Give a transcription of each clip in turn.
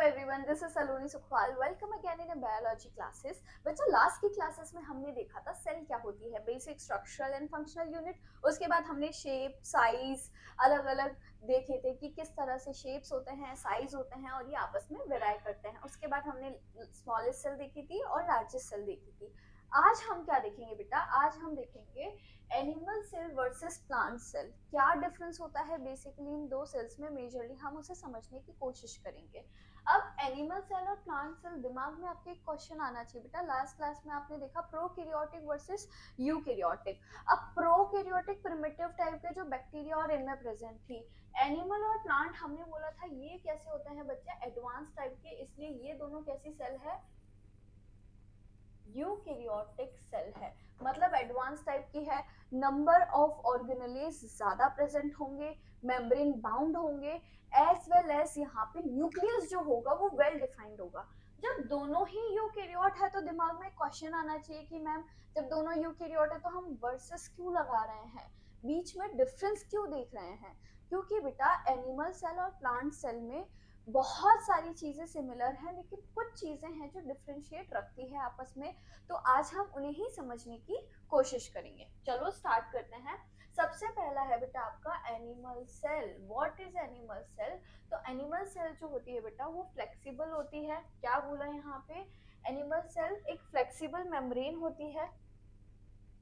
everyone, this is Saloni Sukhwal. Welcome again in a biology classes. बच्चों last की classes में हमने देखा था सेल क्या होती है, basic structural and functional unit. उसके बाद हमने शेप, साइज अलग अलग देखे थे कि किस तरह से शेप्स होते हैं, साइज होते हैं और ये आपस में वेराई करते हैं. उसके बाद हमने स्मॉलेस्ट सेल देखी थी और लार्जेस्ट सेल देखी थी. आज हम क्या देखेंगे बेटा? आज हम देखेंगे animal cell versus plant cell. क्या डिफरेंस होता है बेसिकली इन दो सेल्स में, मेजरली हम उसे समझने की कोशिश करेंगे. अब एनिमल सेल और प्लांट सेल, दिमाग में आपके एक क्वेश्चन आना चाहिए बेटा. लास्ट क्लास में आपने देखा प्रोकैरियोटिक वर्सेस यूकैरियोटिक. अब प्रोकैरियोटिक प्रिमिटिव टाइप के जो बैक्टीरिया और इनमें प्रेजेंट थी. एनिमल और प्लांट हमने बोला था ये कैसे होते हैं बच्चे, एडवांस टाइप के, इसलिए ये दोनों कैसी सेल है, यूकैरियोटिक सेल है. मतलब एडवांस टाइप की है. नंबर ऑफ ऑर्गेनेलेस ज्यादा प्रेजेंट होंगे, मेम्ब्रेन बाउंड होंगे, एज वेल एज यहाँ पे न्यूक्लियस जो होगा वो वेल डिफाइंड होगा. जब दोनों ही यूकैरियोट है तो दिमाग में क्वेश्चन आना चाहिए कि मैम जब दोनों यूकैरियोट है तो हम वर्सेस क्यों लगा रहे हैं, बीच में डिफरेंस क्यों देख रहे हैं. क्योंकि बेटा एनिमल सेल और प्लांट सेल में बहुत सारी चीजें सिमिलर हैं, लेकिन कुछ चीजें हैं जो डिफरेंशिएट रखती है आपस में. तो आज हम उन्हें ही समझने की कोशिश करेंगे. चलो स्टार्ट करते हैं. सबसे पहला है बेटा आपका animal cell. What is animal cell? तो एनिमल सेल जो होती है बेटा वो फ्लेक्सिबल होती है. क्या बोला यहाँ पे? एनिमल सेल एक फ्लेक्सिबल मेम्ब्रेन होती है.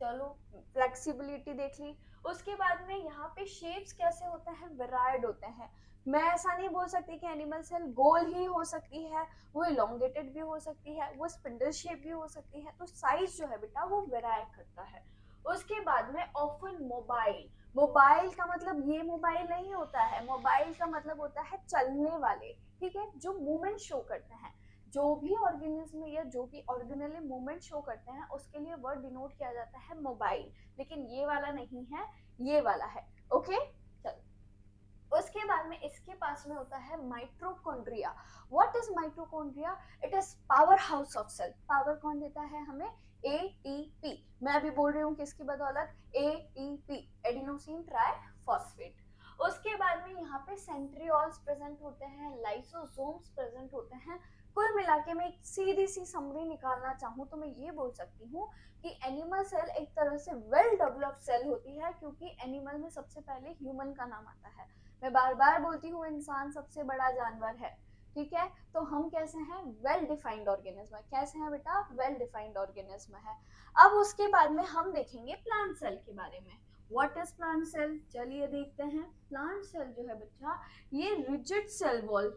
चलो फ्लेक्सिबिलिटी देख ली. उसके बाद में यहाँ पे शेप्स कैसे होते हैं, वेराइड होते हैं. मैं ऐसा नहीं बोल सकती कि एनिमल सेल गोल ही हो सकती है, वो इलोंगेटेड भी हो सकती है, वो स्पिंडल शेप भी हो सकती है. तो साइज जो है बेटा वो वेराई करता है. उसके बाद में ऑफन मोबाइल. मोबाइल का मतलब ये मोबाइल नहीं होता है, मोबाइल का मतलब होता है चलने वाले. ठीक है, जो मूवमेंट शो करते हैं. जो भी ऑर्गेनिज्म या जो भी ऑर्गेनेल मूवमेंट शो करते हैं उसके लिए वर्ड डिनोट किया जाता है मोबाइल. लेकिन ये वाला नहीं है, ये वाला है. ओके चलो. उसके बाद में इसके पास में होता है mitochondria. What is mitochondria? It is power house of cell. Power कौन देता है हमें? एटीपी. मैं अभी बोल रही हूँ किसकी बदौलत? ATP, adenosine triphosphate. उसके बाद में यहाँ पे सेंट्रियोल्स प्रेजेंट होते हैं, लाइसोसोम्स प्रेजेंट होते हैं. कुल मिला के मैं एक सीधी सी समरी निकालना चाहूँ तो मैं ये बोल सकती हूँ कि एनिमल सेल एक तरह से वेल डेवलप्ड सेल होती है, क्योंकि एनिमल में सबसे पहले ह्यूमन का नाम आता है. मैं बार बार बोलती हूँ इंसान सबसे बड़ा जानवर है. ठीक है, तो हम कैसे हैं? वेल डिफाइंड ऑर्गेनिज्म है. कैसे हैं बेटा? वेल डिफाइंड ऑर्गेनिज्म है. अब उसके बाद में हम देखेंगे प्लांट सेल के बारे में. What is plant cell? चलिए देखते हैं. प्लांट सेल जो है बच्चा ये रिजिड सेल वॉल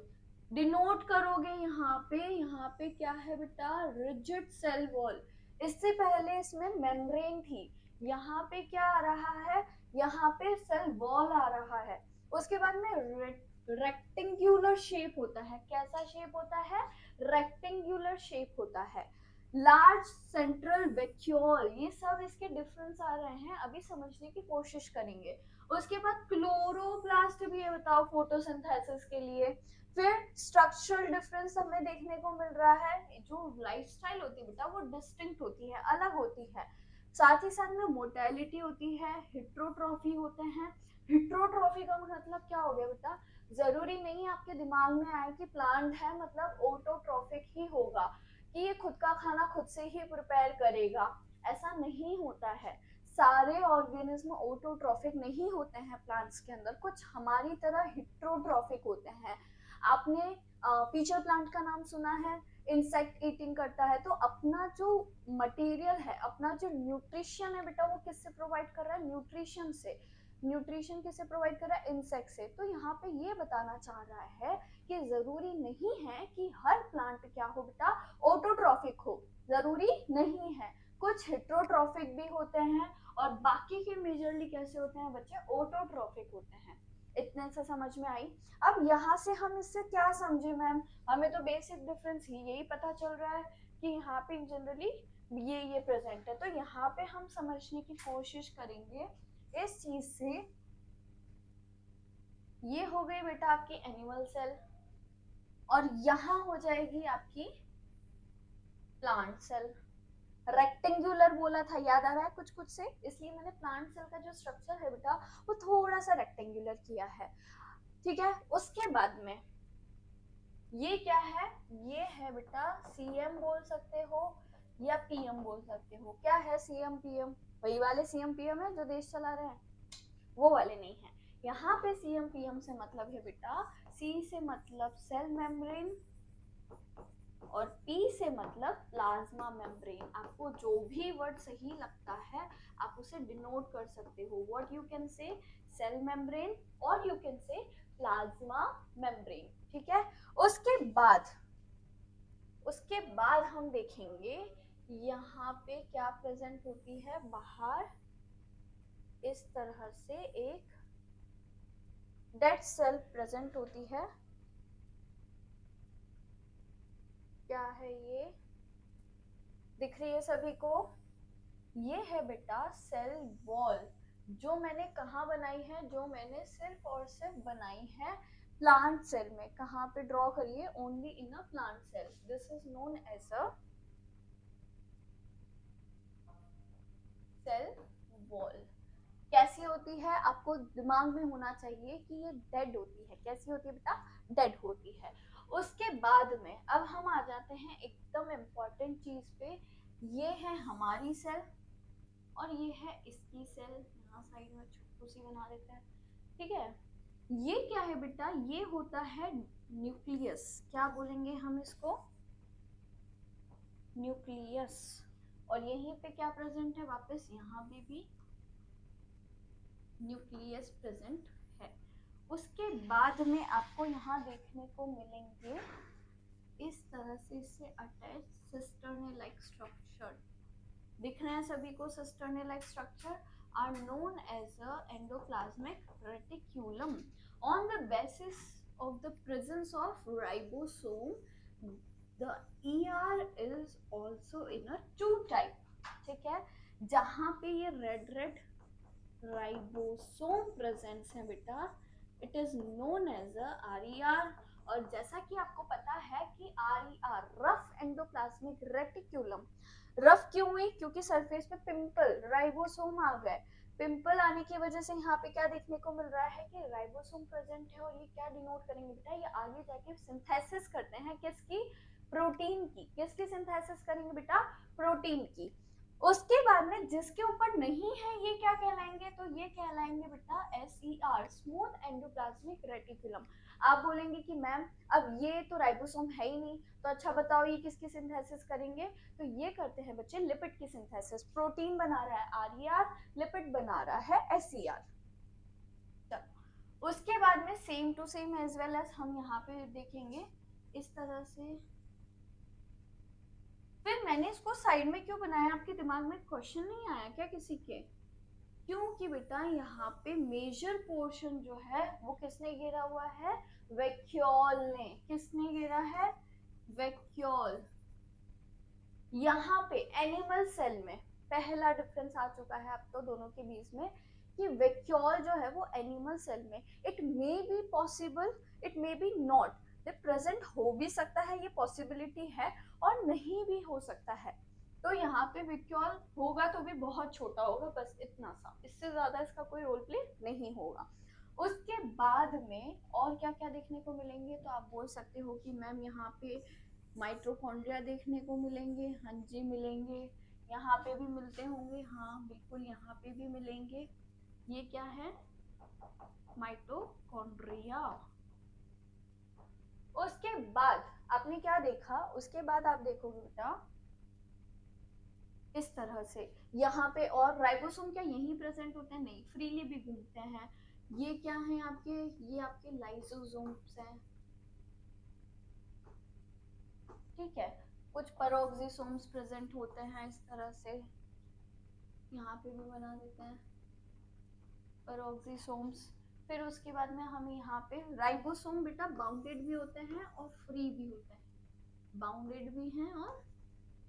डिनोट करोगे. यहाँ पे क्या है बेटा? Rigid cell wall. इससे पहले इसमें मेम्ब्रेन थी. यहाँ पे क्या आ रहा है? यहाँ पे सेल वॉल आ रहा है. उसके बाद में रेक्टेंगुलर शेप होता है. कैसा शेप होता है? रेक्टेंगुलर शेप होता है. Large central vacuole. ये सब इसके डिफरेंस आ रहे हैं, अभी समझने की कोशिश करेंगे. उसके बाद क्लोरोप्लास्ट भी है बताओ फोटोसिंथेसिस के लिए. फिर स्ट्रक्चरल डिफरेंस हमें देखने को मिल रहा है. जो लाइफस्टाइल होती है बेटा वो डिस्टिंक्ट होती है, अलग होती है. साथ ही साथ में मोर्टेलिटी होती है, हिट्रोट्रॉफी होते हैं. हिट्रोट्रॉफी का मतलब क्या हो गया बेटा? जरूरी नहीं आपके दिमाग में आए कि प्लांट है मतलब ऑटोट्रॉफिक ही होगा, कि ये खुद का खाना खुद से ही प्रिपेयर करेगा. ऐसा नहीं होता है. सारे ऑर्गेनिज्म ऑटोट्रॉफिक नहीं होते हैं प्लांट्स के अंदर, कुछ हमारी तरह हिट्रोट्रॉफिक होते हैं. आपने पीचर प्लांट का नाम सुना है, इंसेक्ट ईटिंग करता है. तो अपना जो मटेरियल है, अपना जो न्यूट्रिशन है बेटा वो किससे प्रोवाइड कर रहा है? न्यूट्रिशन से. न्यूट्रिशन किससे प्रोवाइड कर रहा है? इंसेक्ट से. तो यहाँ पे ये बताना चाह रहा है कि जरूरी नहीं है कि हर प्लांट क्या हो बेटा? ऑटोट्रॉफिक हो. जरूरी नहीं है. कुछ हेट्रोट्रॉफिक भी होते हैं और बाकी के मेजरली कैसे होते हैं बच्चे? ऑटोट्रॉफिक होते हैं. इतने से समझ में आई. अब यहाँ से हम इससे क्या समझे मैम? हमें तो बेसिक डिफरेंस ही यही पता चल रहा है कि यहाँ पे जनरली ये प्रेजेंट है. तो यहाँ पे हम समझने की कोशिश करेंगे इस चीज से. ये हो गई बेटा आपकी एनिमल सेल और यहाँ हो जाएगी आपकी प्लांट सेल. रेक्टेंगुलर बोला था, याद आ रहा है कुछ कुछ से, इसलिए मैंने प्लांट सेल का जो स्ट्रक्चर है बेटा वो थोड़ा सा रेक्टेंगुलर किया है. ठीक है. उसके बाद में ये क्या है, ये है बेटा सीएम बोल सकते हो या पीएम बोल सकते हो। क्या है सीएम पीएम, वही वाले सीएम पीएम है जो देश चला रहे हैं, वो वाले नहीं है। यहाँ पे सीएम पीएम से मतलब है बेटा, सी से मतलब सेल मेम्ब्रेन और पी से मतलब प्लाज्मा मेम्ब्रेन। आपको जो भी वर्ड सही लगता है आप उसे डिनोट कर सकते हो। What you can say cell membrane और you can say plasma membrane, ठीक है। उसके बाद हम देखेंगे यहाँ पे क्या प्रेजेंट होती है, बाहर इस तरह से एक डेड सेल प्रेजेंट होती है। क्या है ये, दिख रही है सभी को, ये है बेटा सेल वॉल, जो मैंने कहाँ बनाई है, जो मैंने सिर्फ और सिर्फ बनाई है प्लांट सेल में। कहाँ पे ड्रॉ करिए, only in a plant cell. This is known as a cell wall. कैसी होती है, आपको दिमाग में होना चाहिए कि ये डेड होती है। कैसी होती है बेटा, डेड होती है। उसके बाद में अब हम आ जाते हैं एकदम इम्पोर्टेंट चीज पे। ये है हमारी सेल और ये है इसकी सेल। यहाँ साइड में छोटू सी बना देते हैं, ठीक है। ये क्या है बेटा, ये होता है न्यूक्लियस। क्या बोलेंगे हम इसको, न्यूक्लियस। और यहीं पे क्या प्रेजेंट है, वापस यहाँ पे भी न्यूक्लियस प्रेजेंट है। उसके बाद में आपको यहाँ देखने को मिलेंगे इस तरह से इससे अटैच सिस्टर्ने लाइक स्ट्रक्चर। दिख रहे हैं सभी को, cisternae like structure are known as a endoplasmic reticulum on the basis of the presence of ribosome. The ER is also in a two type, ठीक है। जहाँ पे ये रेड राइबोसोम प्रेजेंस है बेटा, it is known as RER। और जैसा कि आपको पता है कि RER rough endoplasmic reticulum, rough क्यों हुई, क्योंकि सरफेस पे पिंपल राइबोसोम आ गए। पिंपल आने की वजह से यहाँ पे क्या देखने को मिल रहा है कि राइबोसोम प्रेजेंट है। और ये क्या डिनोट करेंगे बेटा, ये आगे जाके सिंथेसिस करते हैं किसकी, प्रोटीन की। किसकी सिंथेसिस करेंगे बेटा, प्रोटीन की। उसके बाद में जिसके ऊपर नहीं है ये क्या कहलाएंगे, तो ये कहलाएंगे बेटा SER, स्मूथ एंडोप्लाज्मिक रेटिकुलम। आप बोलेंगे कि मैम अब ये तो राइबोसोम है ही नहीं, तो अच्छा बताओ ये किसकी सिंथेसिस करेंगे, तो ये करते हैं बच्चे लिपिड की सिंथेसिस। प्रोटीन बना रहा है RER, लिपिड बना रहा है SER। उसके बाद में same to same as well as हम यहाँ पे देखेंगे इस तरह से। फिर मैंने इसको साइड में क्यों बनाया, आपके दिमाग में क्वेश्चन नहीं आया क्या किसी के, क्योंकि बेटा यहाँ पे मेजर पोर्शन जो है वो किसने घेरा हुआ है, वैक्यूल ने। किसने घेरा है, वैक्यूल। यहाँ पे एनिमल सेल में पहला डिफरेंस आ चुका है अब तो दोनों के बीच में, कि वैक्यूल जो है वो एनिमल सेल में it may be possible, it may be not, present हो भी सकता है, ये पॉसिबिलिटी है, और नहीं भी हो सकता है। तो यहाँ पे वैक्यूल होगा तो भी बहुत छोटा होगा, बस इतना सा, इससे ज्यादा इसका कोई रोल प्ले नहीं होगा। उसके बाद में और क्या क्या देखने को मिलेंगे, तो आप बोल सकते हो कि मैम यहाँ पे माइटोकॉन्ड्रिया देखने को मिलेंगे। हाँ जी मिलेंगे, यहाँ पे भी मिलते होंगे, हाँ बिल्कुल यहाँ पे भी मिलेंगे। ये क्या है, माइटोकॉन्ड्रिया। उसके बाद आपने क्या देखा, उसके बाद आप देखोगे बेटा इस तरह से यहाँ पे, और राइबोसोम क्या यहीं प्रेजेंट होते हैं, नहीं, फ्रीली भी घूमते हैं। ये क्या है आपके, ये आपके लाइसोसोम्स हैं, ठीक है। कुछ पेरोक्सिसोम्स प्रेजेंट होते हैं इस तरह से, यहाँ पे भी बना देते हैं पेरोक्सिसोम्स। फिर उसके बाद में हम यहाँ पे राइबोसोम बेटा बाउंडेड भी होते हैं और फ्री भी होते हैं, बाउंडेड भी हैं और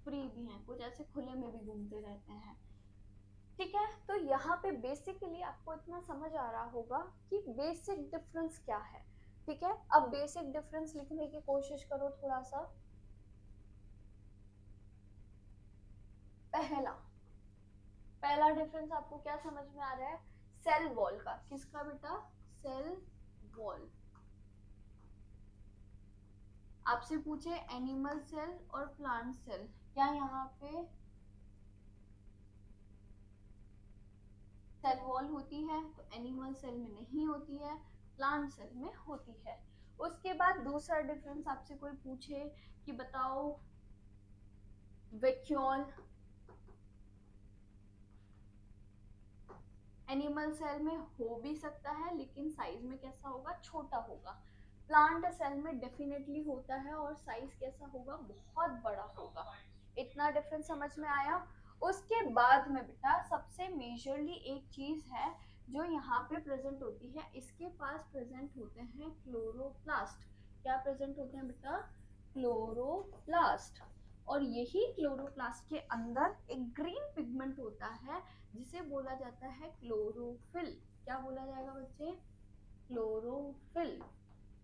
फ्री भी हैं, कुछ ऐसे खुले में भी घूमते रहते हैं, ठीक है। तो यहाँ पे बेसिकली आपको इतना समझ आ रहा होगा कि बेसिक डिफरेंस क्या है, ठीक है। अब बेसिक डिफरेंस लिखने की कोशिश करो थोड़ा सा। पहला डिफरेंस आपको क्या समझ में आ रहा है, सेल वॉल का। किसका बेटा, सेल वॉल। आपसे पूछे एनिमल सेल और प्लांट सेल, क्या यहाँ पे सेल वॉल होती है? तो एनिमल सेल में नहीं होती है, प्लांट सेल में होती है। उसके बाद दूसरा डिफरेंस आपसे कोई पूछे कि बताओ वैक्यूल एनिमल सेल में हो भी सकता है लेकिन साइज में कैसा होगा? छोटा होगा। प्लांट सेल में डेफिनेटली होता है और साइज कैसा होगा? बहुत बड़ा होगा। इतना डिफरेंस समझ में आया? उसके बाद में बेटा सबसे मेजरली एक चीज है जो यहाँ पे प्रेजेंट होती है, इसके पास प्रेजेंट होते हैं क्लोरोप्लास्ट। क्या प्रेजेंट होते हैं बेटा? क्लोरोप्लास्ट। और यही क्लोरोप्लास्ट के अंदर एक ग्रीन पिगमेंट होता है जिसे बोला जाता है क्लोरोफिल। क्या बोला जाएगा बच्चे? क्लोरोफिल।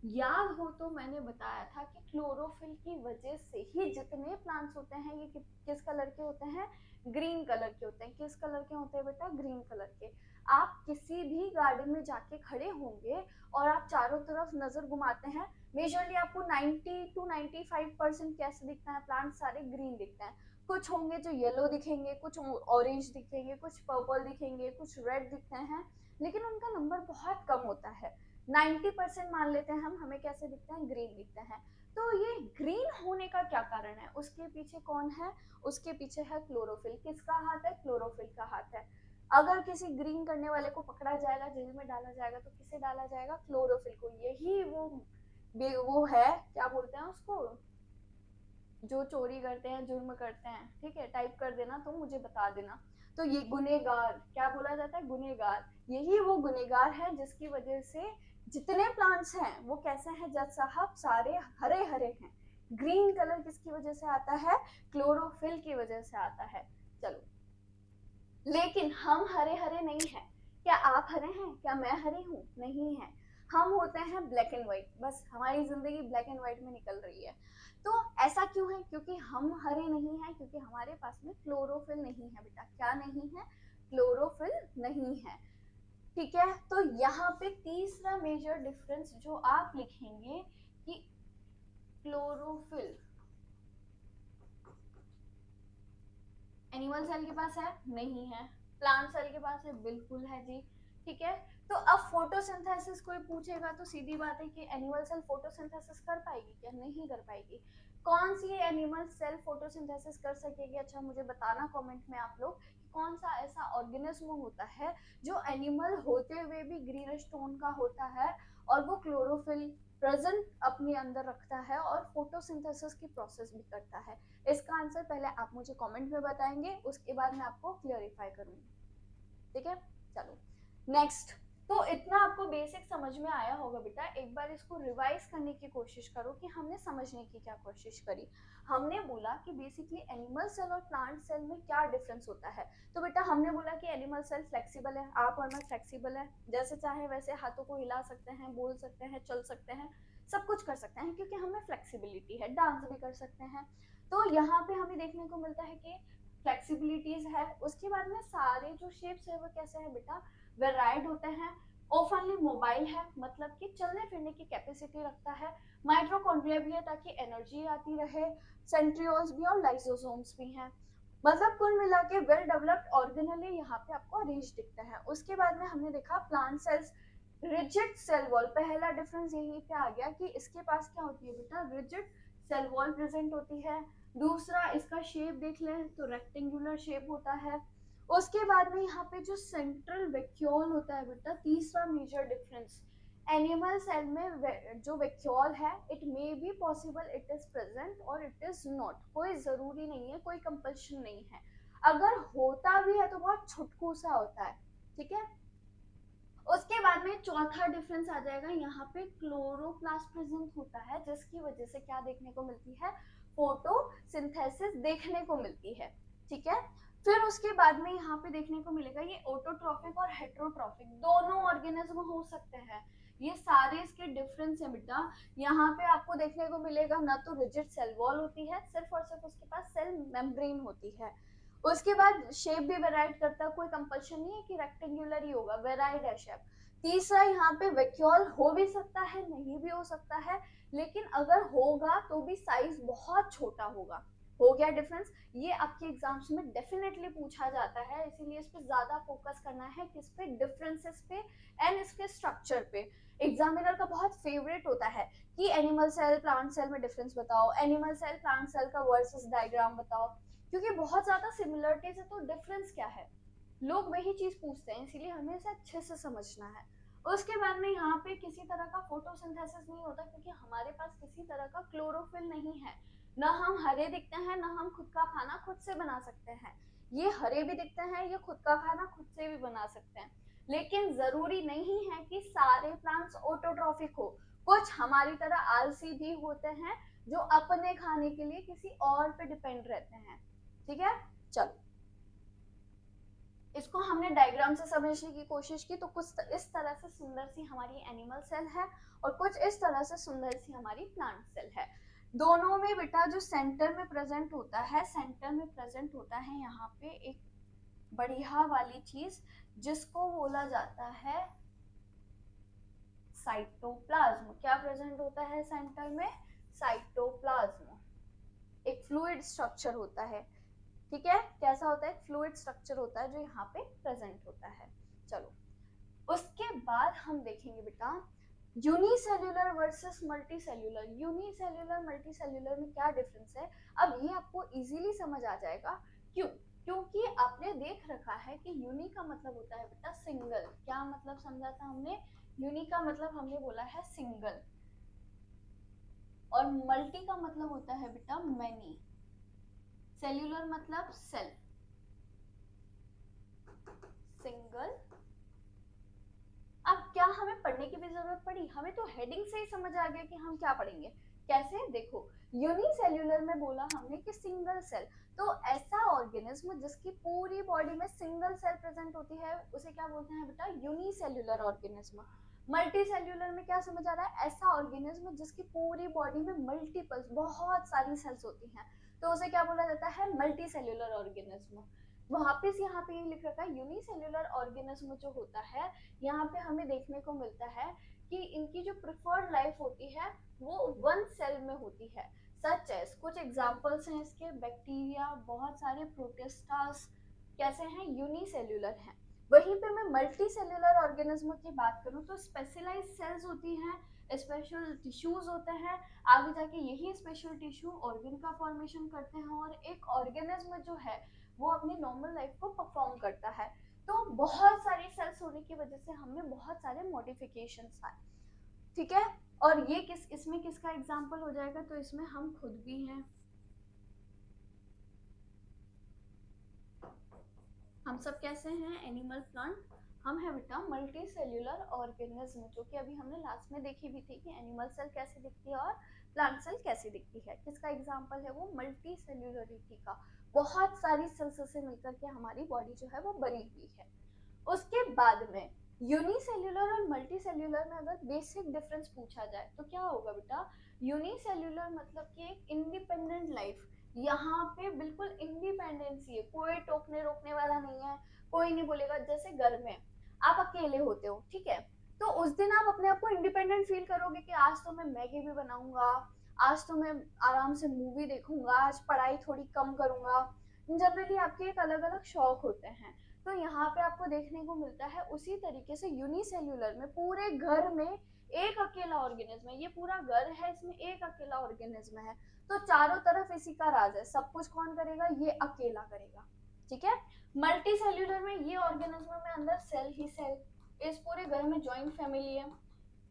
याद हो तो मैंने बताया था कि क्लोरोफिल की वजह से ही जितने प्लांट्स होते हैं ये किस कलर के होते हैं? ग्रीन कलर के होते हैं। किस कलर के होते हैं बेटा? ग्रीन कलर के। आप किसी भी गार्डन में जाके खड़े होंगे और आप चारों तरफ नजर घुमाते हैं, मेजरली आपको 90 to 95% कैसे दिखता है? प्लांट सारे ग्रीन दिखते हैं। कुछ होंगे जो येलो दिखेंगे, कुछ ऑरेंज दिखेंगे, कुछ पर्पल दिखेंगे, कुछ रेड दिखते हैं, लेकिन उनका नंबर बहुत कम होता है। 90% मान लेते हैं हम, हमें कैसे दिखते हैं? ग्रीन दिखते हैं। तो ये ग्रीन होने का क्या कारण है? उसके पीछे कौन है? उसके पीछे है क्लोरोफिल। किसका हाथ है? क्लोरोफिल का हाथ है। अगर किसी ग्रीन करने वाले को पकड़ा जाएगा, जेल में डाला जाएगा, तो किसे डाला जाएगा? क्लोरोफिल को। यही वो है, क्या बोलते हैं उसको, जो चोरी करते हैं, जुर्म करते हैं, ठीक है? टाइप कर देना तो मुझे बता देना। तो ये गुनेगार, क्या बोला जाता है? गुनेगार। यही वो गुनेगार है जिसकी वजह से जितने प्लांट्स हैं वो कैसे हैं जज साहब? सारे हरे हरे हैं। ग्रीन कलर किसकी वजह से आता है? क्लोरोफिल की वजह से आता है। चलो, लेकिन हम हरे हरे नहीं हैं। क्या आप हरे हैं? क्या मैं हरी हूँ? नहीं है। हम होते हैं ब्लैक एंड व्हाइट। बस हमारी जिंदगी ब्लैक एंड व्हाइट में निकल रही है। तो ऐसा क्यों है? क्योंकि हम हरे नहीं हैं, क्योंकि हमारे पास में क्लोरोफिल नहीं है बेटा। क्या नहीं है? क्लोरोफिल नहीं है। ठीक है, तो यहाँ पे तीसरा मेजर डिफरेंस जो आप लिखेंगे कि क्लोरोफिल एनिमल सेल के पास है? नहीं है। प्लांट सेल के पास है? बिल्कुल है जी। ठीक है, तो अब फोटोसिंथेसिस कोई पूछेगा तो सीधी बात है कि एनिमल सेल फोटोसिंथेसिस कर पाएगी क्या? नहीं कर पाएगी। कौन सी एनिमल सेल फोटोसिंथेसिस कर सकेगी? अच्छा मुझे बताना कमेंट में आप लोग, कौन सा ऐसा ऑर्गेनिज्म होता है जो एनिमल होते हुए भी ग्रीनिश टोन का होता है और वो क्लोरोफिल प्रेजेंट अपने अंदर रखता है और फोटोसिंथेसिस की प्रोसेस भी करता है? इसका आंसर पहले आप मुझे कमेंट में बताएंगे, उसके बाद मैं आपको क्लियरिफाई करूंगी। ठीक है, चलो नेक्स्ट। तो इतना आपको बेसिक समझ में आया होगा बेटा। एक बार इसको रिवाइज करने की कोशिश करो कि हमने समझने की क्या कोशिश करी। हमने बोला कि बेसिकली एनिमल सेल और प्लांट सेल में क्या डिफरेंस होता है। तो बेटा हमने बोला कि एनिमल सेल फ्लेक्सिबल है, आप और मैं फ्लेक्सिबल है, जैसे चाहे वैसे हाथों को हिला सकते हैं, बोल सकते हैं, चल सकते हैं, सब कुछ कर सकते हैं क्योंकि हमें फ्लेक्सिबिलिटी है। डांस भी कर सकते हैं। तो यहाँ पे हमें देखने को मिलता है कि फ्लेक्सिबिलिटीज है। उसके बाद में सारे जो शेप्स है वो कैसे है बेटा? वेराइड होते हैं। ओफनली मोबाइल है, मतलब कि चलने फिरने की कैपेसिटी रखता है। माइटोकॉन्ड्रिया भी है ताकि एनर्जी आती रहे। सेंट्रियोल्स भी और लाइसोसोम्स भी हैं। मतलब कुल मिला के वेल डेवलप्ड ऑर्गेनली यहाँ पे आपको अरेंज दिखता है। उसके बाद में हमने देखा plant cells rigid cell wall. पहला डिफरेंस यही पे आ गया कि इसके पास क्या होती है बेटा? रिजिड सेल वॉल प्रेजेंट होती है। दूसरा, इसका शेप देख लें तो रेक्टेंगुलर शेप होता है। उसके बाद में यहाँ पे जो सेंट्रल वैक्यूल होता है बेटा, तीसरा मेजर डिफरेंस। एनिमल सेल में जो वैक्यूल है, it may be possible it is present और इट इज नॉट। कोई जरूरी नहीं है, कोई कंपल्शन नहीं है। अगर होता भी है तो बहुत छुटकू सा होता है। ठीक है, उसके बाद में चौथा डिफरेंस आ जाएगा, यहाँ पे क्लोरोप्लास्ट प्रेजेंट होता है जिसकी वजह से क्या देखने को मिलती है? फोटोसिंथेसिस देखने को मिलती है। ठीक है, फिर उसके बाद में यहाँ पे देखने को मिलेगा ये ऑटोट्रॉफिक और हेट्रोट्रॉफिक दोनों ऑर्गेनिज्म हो सकते हैं। ये सारे इसके डिफरेंस है बेटा। यहाँ पे आपको देखने को मिलेगा ना तो रिजिड सेल वॉल होती है, सिर्फ और सिर्फ उसके पास सेल मेम्ब्रेन होती है। उसके बाद शेप भी वेराइड करता है, कोई कंपल्शन नहीं है कि रेक्टेंगुलर ही होगा, वेराइड है शेप। तीसरा, यहाँ पे वैक्यूल हो भी सकता है, नहीं भी हो सकता है, लेकिन अगर होगा तो भी साइज बहुत छोटा होगा। हो गया डिफरेंस। ये आपके एग्जाम्स में डेफिनेटली पूछा जाता है, इसीलिए इस पे ज्यादा फोकस करना है, किस पे, डिफरेंसेस पे एंड इसके स्ट्रक्चर पे। एग्जामिनर का बहुत फेवरेट होता है कि एनिमल सेल प्लांट सेल में डिफरेंस बताओ, एनिमल सेल प्लांट सेल का वर्सेस डायग्राम बताओ, क्योंकि बहुत ज्यादा सिमिलरिटीज है तो डिफरेंस क्या है, लोग वही चीज पूछते हैं, इसीलिए हमें इसे अच्छे से समझना है। उसके बाद में यहाँ पे किसी तरह का फोटोसिंथेसिस नहीं होता, क्योंकि हमारे पास किसी तरह का क्लोरोफिल नहीं है, ना हम हरे दिखते हैं, ना हम खुद का खाना खुद से बना सकते हैं। ये हरे भी दिखते हैं, ये खुद का खाना खुद से भी बना सकते हैं, लेकिन जरूरी नहीं है कि सारे प्लांट्स ऑटोट्रॉफिक हो। कुछ हमारी तरह आलसी भी होते हैं जो अपने खाने के लिए किसी और पे डिपेंड रहते हैं। ठीक है, चलो इसको हमने डायग्राम से समझने की कोशिश की, तो कुछ इस तरह से सुंदर सी हमारी एनिमल सेल है और कुछ इस तरह से सुंदर सी हमारी प्लांट सेल है। दोनों में बेटा जो सेंटर में प्रेजेंट होता है, सेंटर में प्रेजेंट होता है यहाँ पे एक बढ़िया वाली चीज जिसको बोला जाता है साइटोप्लाज्म। क्या प्रेजेंट होता है सेंटर में? साइटोप्लाज्म। एक फ्लूइड स्ट्रक्चर होता है। ठीक है, कैसा होता है? फ्लूइड स्ट्रक्चर होता है जो यहाँ पे प्रेजेंट होता है। चलो उसके बाद हम देखेंगे बेटा unicellular versus multicellular. Unicellular multicellular में क्या डिफरेंस है, अब ये आपको इजीली समझ आ जाएगा। क्यों? क्योंकि आपने देख रखा है कि यूनि का मतलब होता है बेटा सिंगल। क्या मतलब समझा था हमने? यूनि का मतलब हमने बोला है सिंगल, और मल्टी का मतलब होता है बेटा मैनी। सेल्यूलर मतलब सेल, सिंगल। अब क्या हमें पढ़ने की भी जरूरत पड़ी? हमें तो हेडिंग से ही समझ आ गया कि हम क्या पढ़ेंगे। कैसे? देखो यूनिसेल्यूलर में बोला हमने कि सिंगल सेल, तो ऐसा ऑर्गेनिज्म जिसकी पूरी बॉडी में सिंगल सेल प्रेजेंट होती है उसे क्या बोलते हैं बेटा? Unicellular organism. मल्टी सेल्यूलर में क्या समझ आ रहा है? ऐसा ऑर्गेनिज्म जिसकी पूरी बॉडी में मल्टीपल बहुत सारी सेल्स होती हैं, तो उसे क्या बोला जाता है? Multi cellular organism. वापिस यहाँ पे ये लिख रखा है यूनिसेल्यूलर ऑर्गेनिज्म जो होता है, यहाँ पे हमें देखने को मिलता है कि इनकी जो प्रिफर्ड लाइफ होती है वो वन सेल में होती है। सच एस कुछ एग्जांपल्स हैं इसके, बैक्टीरिया, बहुत सारे प्रोटिस्टास कैसे हैं? यूनिसेल्यूलर हैं। वहीं पे मैं मल्टी सेल्यूलर ऑर्गेनिज्म की बात करूं तो स्पेशलाइज सेल्स होती हैं, स्पेशल टिश्यूज होते हैं, आगे जाके यही स्पेशल टिश्यू ऑर्गन का फॉर्मेशन करते हैं, और एक ऑर्गेनिज्म जो है वो अपनी नॉर्मल लाइफ को परफॉर्म करता है। तो बहुत सारी सेल्स होने की वजह से हमें बहुत सारे मॉडिफिकेशंस आए। ठीक है, और ये इसमें किसका एग्जांपल हो जाएगा? तो इसमें हम खुद भी हैं। हम सब कैसे हैं? Animal plant. हम है बेटा मल्टी सेल्यूलर ऑर्गेनिज्म, जो कि अभी हमने लास्ट में देखी भी थी कि एनिमल सेल कैसे दिखती है और प्लांट सेल कैसे दिखती है। किसका एग्जांपल है वो? मल्टी सेल्यूलरिटी का। बहुत सारी सेल्स से मिलकर के हमारी बॉडी जो है वो बनी हुई है। उसके बाद में यूनिसेल्यूलर और मल्टी सेल्यूलर में अगर बेसिक डिफरेंस पूछा जाए तो क्या होगा बेटा? यूनिसेल्यूलर मतलब कि एक इंडिपेंडेंट लाइफ, यहाँ पे बिल्कुल इंडिपेंडेंसी है, कोई टोकने रोकने वाला नहीं है, कोई नहीं बोलेगा। जैसे घर में आप अकेले होते हो, ठीक है, तो उस दिन आप अपने आप को इंडिपेंडेंट फील करोगे कि आज तो मैं मैगी भी बनाऊंगा, आज तो मैं आराम से मूवी देखूंगा, आज पढ़ाई थोड़ी कम करूंगा। जनरली आपके एक अलग अलग शौक होते हैं, तो यहाँ पे आपको देखने को मिलता है उसी तरीके से यूनिसेल्यूलर में पूरे घर में एक अकेला ऑर्गेनिज्म है। ये पूरा घर है, इसमें एक अकेला ऑर्गेनिज्म है, तो चारों तरफ इसी का राज है, सब कुछ कौन करेगा? ये अकेला करेगा। ठीक है, मल्टी सेल्यूलर में ये ऑर्गेनिज्म में अंदर सेल ही सेल, इस पूरे घर में ज्वाइंट फैमिली है,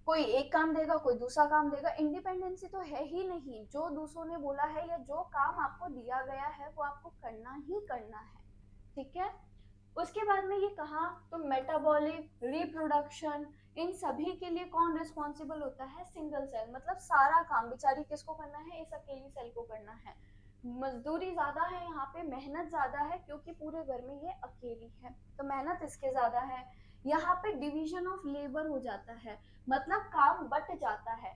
कोई एक काम देगा, कोई दूसरा काम देगा, इंडिपेंडेंसी तो है ही नहीं। जो दूसरों ने बोला है या जो काम आपको दिया गया है वो आपको करना ही करना है। ठीक है, उसके बाद में ये कहा तो मेटाबॉलिक, रिप्रोडक्शन, इन सभी के लिए कौन रिस्पॉन्सिबल होता है? Single cell. मतलब सारा काम बेचारी किसको करना है? इस अकेली सेल को करना है। मजदूरी ज्यादा है यहाँ पे, मेहनत ज्यादा है, क्योंकि पूरे घर में ये अकेली है तो मेहनत इसके ज्यादा है। यहाँ पे डिवीजन ऑफ लेबर हो जाता है, मतलब काम बट जाता है।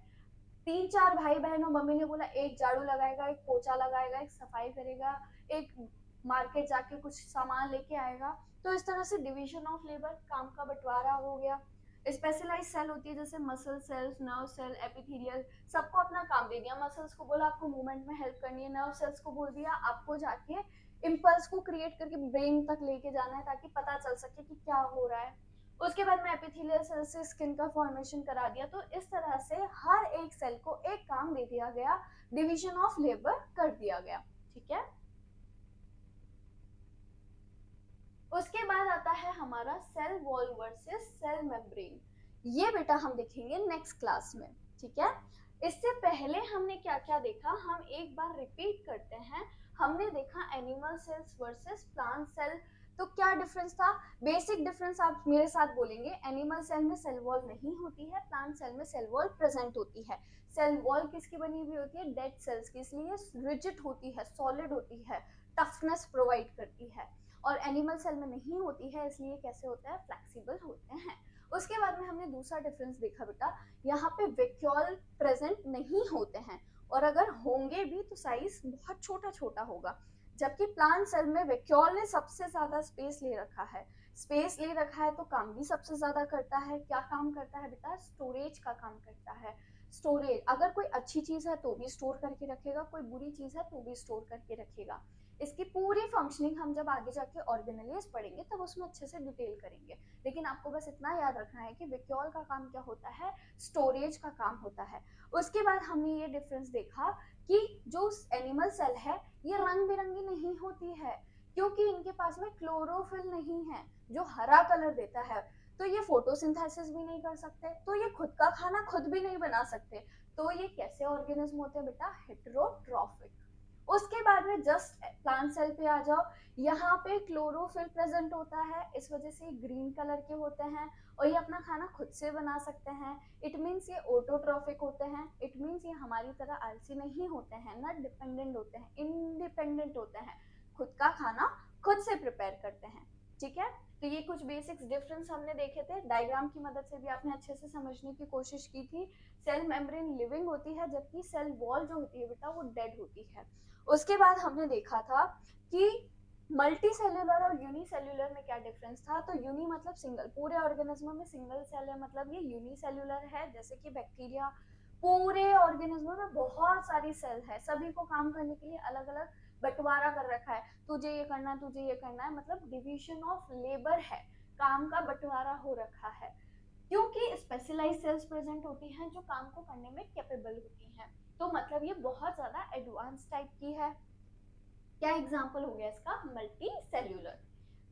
तीन चार भाई बहनों, मम्मी ने बोला एक झाड़ू लगाएगा, एक पोछा लगाएगा, एक सफाई करेगा, एक मार्केट जाके कुछ सामान लेके आएगा, तो इस तरह से डिवीजन ऑफ लेबर, काम का बंटवारा हो गया। स्पेशलाइज सेल होती है जैसे muscle cells, nerve cell, epithelial, सबको अपना काम दे दिया। मसल्स को बोला आपको मूवमेंट में हेल्प करनी है, नर्व सेल्स को बोल दिया आपको जाके इम्पल्स को क्रिएट करके ब्रेन तक लेके जाना है ताकि पता चल सके कि क्या हो रहा है। उसके बाद में एपिथेलियल सेल से स्किन का फॉर्मेशन करा दिया। तो इस तरह से हर एक सेल को एक काम दे दिया गया, डिवीजन ऑफ लेबर कर दिया गया, ठीक है। उसके बाद आता है हमारा cell wall versus cell membrane. ये बेटा हम देखेंगे नेक्स्ट क्लास में, ठीक है। इससे पहले हमने क्या क्या देखा, हम एक बार रिपीट करते हैं। हमने देखा animal cells versus plant cell. तो क्या डिफरेंस था? बेसिक डिफरेंस आप मेरे साथ बोलेंगे। एनिमल सेल में सेल वॉल नहीं होती है, प्लांट सेल में सेल वॉल प्रेजेंट होती है। सेल वॉल किसकी बनी हुई होती है? डेड सेल्स की, इसलिए रिजिड होती है, सॉलिड होती है, टफनेस प्रोवाइड करती है। और एनिमल सेल में नहीं होती है, इसलिए कैसे होता है? फ्लेक्सिबल होते हैं। उसके बाद में हमने दूसरा डिफरेंस देखा बेटा, यहाँ पे वैक्यूल प्रेजेंट नहीं होते हैं, और अगर होंगे भी तो साइज बहुत छोटा छोटा होगा। जबकि प्लांट सेल में वैक्यूल ने सबसे ज्यादा स्पेस ले रखा है। स्पेस ले रखा है तो काम भी सबसे ज्यादा करता है। क्या काम करता है बेटा? स्टोरेज का काम करता है। स्टोरेज, अगर कोई अच्छी चीज है तो भी स्टोर करके रखेगा, कोई बुरी चीज है तो भी स्टोर करके रखेगा। इसकी पूरी फंक्शनिंग हम जब आगे जाके ऑर्गेनेलिज पढ़ेंगे तब उसमें अच्छे से डिटेल करेंगे। लेकिन आपको बस इतना याद रखना है कि वैक्यूल का काम क्या होता है? स्टोरेज का काम होता है। उसके बाद हमने ये डिफरेंस देखा कि जो एनिमल सेल है ये रंग बिरंगी नहीं होती है, क्योंकि इनके पास में क्लोरोफिल नहीं है जो हरा कलर देता है। तो ये फोटोसिंथेसिस भी नहीं कर सकते, तो ये खुद का खाना खुद भी नहीं बना सकते। तो ये कैसे ऑर्गेनिज्म होते हैं बेटा? हेटेरोट्रॉफिक। उसके बाद में जस्ट प्लांट सेल पे आ जाओ। यहाँ पे क्लोरोफिल प्रेजेंट होता है, इस वजह से ग्रीन कलर के होते हैं और ये अपना खाना खुद से बना सकते हैं। इट मीन्स ये ऑटोट्रॉफिक होते हैं। इट मीन्स ये हमारी तरह आलसी नहीं होते हैं, ना डिपेंडेंट होते हैं, इंडिपेंडेंट होते हैं, खुद का खाना खुद से प्रिपेयर करते हैं, ठीक है। तो ये कुछ बेसिक्स डिफरेंस हमने देखे थे। डायग्राम की मदद से भी आपने अच्छे से समझने की कोशिश की थी। सेल मेम्ब्रेन लिविंग होती है, जबकि सेल वॉल जो होती है बेटा वो डेड होती है। उसके बाद हमने देखा था कि मल्टी सेल्यूलर और यूनिसेल्यूलर में क्या डिफरेंस था। तो यूनि मतलब सिंगल, पूरे ऑर्गेनिज्म में सिंगल सेल है, मतलब ये यूनिसेल्यूलर है। जैसे कि बैक्टीरिया, पूरे ऑर्गेनिज्म में बहुत सारी सेल है, सभी को काम करने के लिए अलग अलग बंटवारा कर रखा है। तुझे ये करना है, तुझे ये करना है, मतलब डिवीजन ऑफ लेबर है, काम का बंटवारा हो रखा है। क्योंकि स्पेशलाइज्ड सेल्स प्रेजेंट होती हैं जो काम को करने में कैपेबल होती हैं। तो मतलब ये बहुत ज्यादा एडवांस टाइप की है। क्या एग्जाम्पल हो गया इसका? Multi cellular.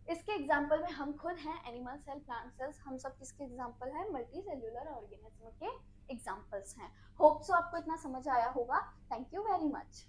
इसके एग्जाम्पल में हम खुद हैं, एनिमल सेल, प्लांट सेल्स, हम सब किसके एग्जाम्पल हैं? मल्टी सेल्यूलर ऑर्गेनिज्म के एग्जाम्पल्स हैं। होप सो आपको इतना समझ आया होगा। Thank you very much.